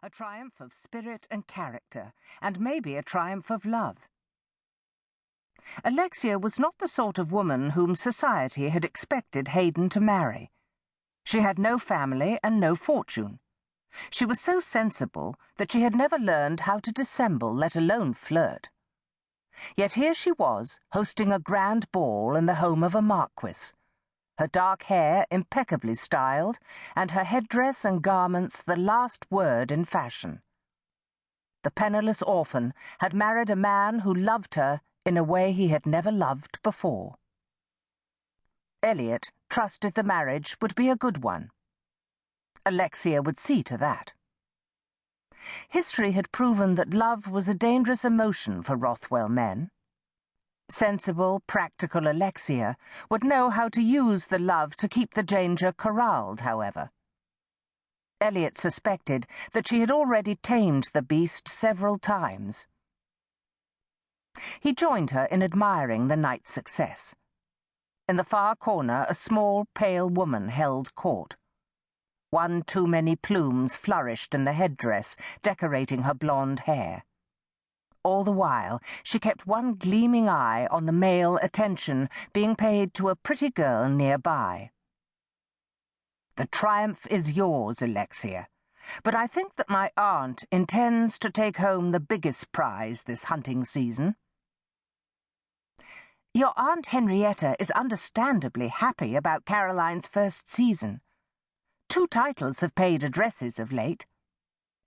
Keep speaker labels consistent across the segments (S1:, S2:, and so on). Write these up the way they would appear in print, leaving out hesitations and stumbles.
S1: a triumph of spirit and character, and maybe a triumph of love. Alexia was not the sort of woman whom society had expected Hayden to marry. She had no family and no fortune. She was so sensible that she had never learned how to dissemble, let alone flirt. Yet here she was, hosting a grand ball in the home of a marquis, her dark hair impeccably styled, and her headdress and garments the last word in fashion. The penniless orphan had married a man who loved her in a way he had never loved before. Elliot trusted the marriage would be a good one. Alexia would see to that. History had proven that love was a dangerous emotion for Rothwell men. Sensible, practical Alexia would know how to use the love to keep the danger corralled, however. Elliot suspected that she had already tamed the beast several times. He joined her in admiring the night's success. In the far corner, a small, pale woman held court. One too many plumes flourished in the headdress, decorating her blonde hair. All the while, she kept one gleaming eye on the male attention being paid to a pretty girl nearby. "The triumph is yours, Alexia, but I think that my aunt intends to take home the biggest prize this hunting season." "Your Aunt Henrietta is understandably happy about Caroline's first season. 2 titles have paid addresses of late.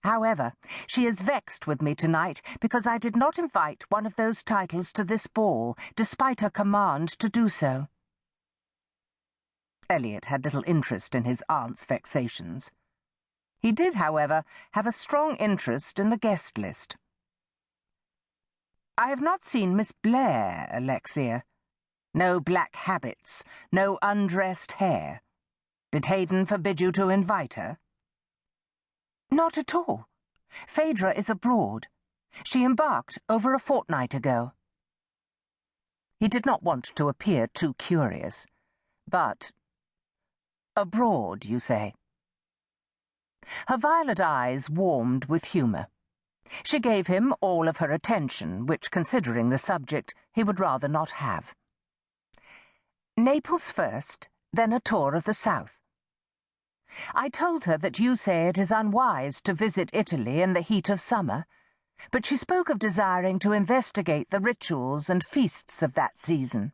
S1: However, she is vexed with me tonight because I did not invite one of those titles to this ball, despite her command to do so." Elliot had little interest in his aunt's vexations. He did, however, have a strong interest in the guest list. "I have not seen Miss Blair, Alexia. No black habits, no undressed hair. Did Hayden forbid you to invite her?" "Not at all. Phaedra is abroad. She embarked over a fortnight ago." He did not want to appear too curious, but— "Abroad, you say?" Her violet eyes warmed with humour. She gave him all of her attention, which, considering the subject, he would rather not have. "Naples first, then a tour of the south. I told her that you say it is unwise to visit Italy in the heat of summer, but she spoke of desiring to investigate the rituals and feasts of that season."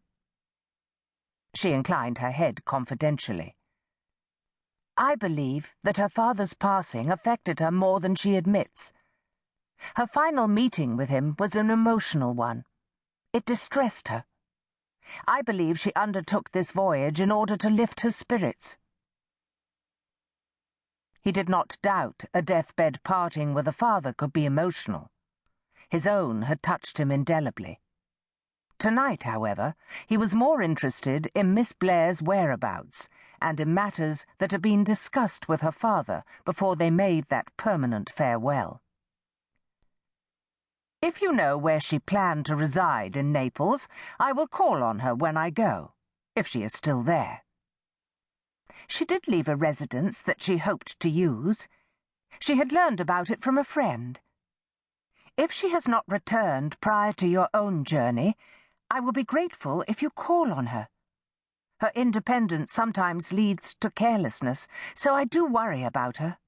S1: She inclined her head confidentially. "I believe that her father's passing affected her more than she admits. Her final meeting with him was an emotional one. It distressed her. I believe she undertook this voyage in order to lift her spirits." He did not doubt a deathbed parting with a father could be emotional. His own had touched him indelibly. Tonight, however, he was more interested in Miss Blair's whereabouts and in matters that had been discussed with her father before they made that permanent farewell. "If you know where she planned to reside in Naples, I will call on her when I go, if she is still there." "She did leave a residence that she hoped to use. She had learned about it from a friend. If she has not returned prior to your own journey, I will be grateful if you call on her. Her independence sometimes leads to carelessness, so I do worry about her."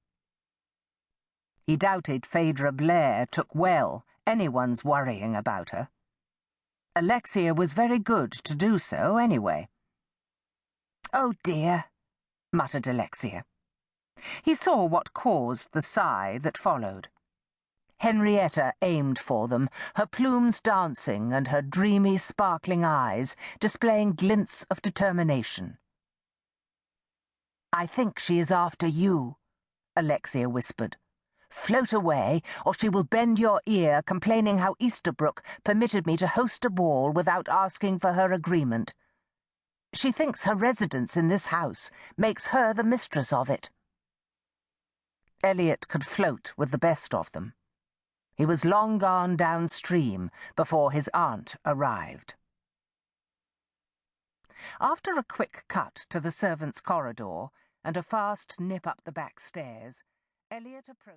S1: He doubted Phaedra Blair took well anyone's worrying about her. Alexia was very good to do so, anyway. "Oh, dear," muttered Alexia. He saw what caused the sigh that followed. Henrietta aimed for them, her plumes dancing and her dreamy, sparkling eyes displaying glints of determination. "I think she is after you," Alexia whispered. "Float away, or she will bend your ear complaining how Easterbrook permitted me to host a ball without asking for her agreement. She thinks her residence in this house makes her the mistress of it." Elliot could float with the best of them. He was long gone downstream before his aunt arrived. After a quick cut to the servants' corridor and a fast nip up the back stairs, Elliot approached